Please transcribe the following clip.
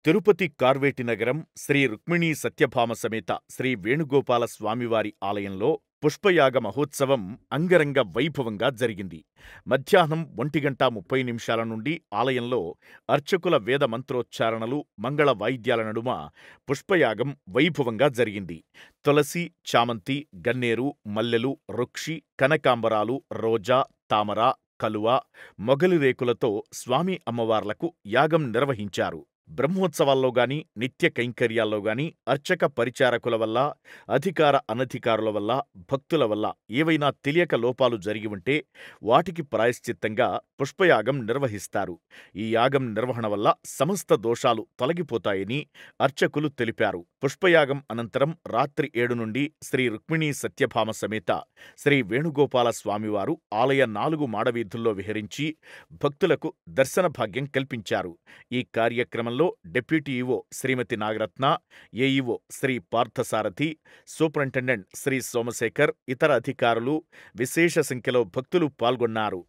తిరుపతి కార్వేటి నగరం శ్రీ రుక్మిణీ సత్యభామ సమేత శ్రీ వేణుగోపాల స్వామివారి ఆలయంలో పుష్పయాగ మహోత్సవం అంగరంగ వైభవంగా జరిగింది. మధ్యాహ్నం 1:30 నుండి ఆలయంలో అర్చకుల వేద మంత్రోచ్చారణలు, మంగళ వాయిద్యాల నడుమ పుష్పయాగం వైభవంగా జరిగింది. తులసి, చామంతి, గన్నేరు, మల్లెలు, రుక్షి, కనకాంబరాలు, రోజా, తామర, కలువ, మొగలి రేకులతో స్వామి అమ్మవార్లకు యాగం నిర్వహించారు. బ్రహ్మోత్సవాల్లో గాని, నిత్య కైంకర్యాల్లో గాని అర్చక పరిచారకుల వల్ల, అధికార అనధికారుల వల్ల, భక్తుల వల్ల ఏవైనా తెలియక లోపాలు జరిగి ఉంటే వాటికి ప్రాయశ్చిత్తంగా పుష్పయాగం నిర్వహిస్తారు. ఈ యాగం నిర్వహణ వల్ల సమస్త దోషాలు తొలగిపోతాయని అర్చకులు తెలిపారు. పుష్పయాగం అనంతరం రాత్రి 7 నుండి శ్రీ రుక్మిణీ సత్యభామ సమేత శ్రీ వేణుగోపాల స్వామివారు ఆలయ 4 మాడవీధుల్లో విహరించి భక్తులకు దర్శన భాగ్యం కల్పించారు. ఈ కార్యక్రమంలో డిప్యూటీ ఈవో శ్రీమతి నాగరత్న, ఏఈఓ శ్రీ పార్థసారథి, సూపరింటెండెంట్ శ్రీ సోమశేఖర్, ఇతర అధికారులు, విశేష సంఖ్యలో భక్తులు పాల్గొన్నారు.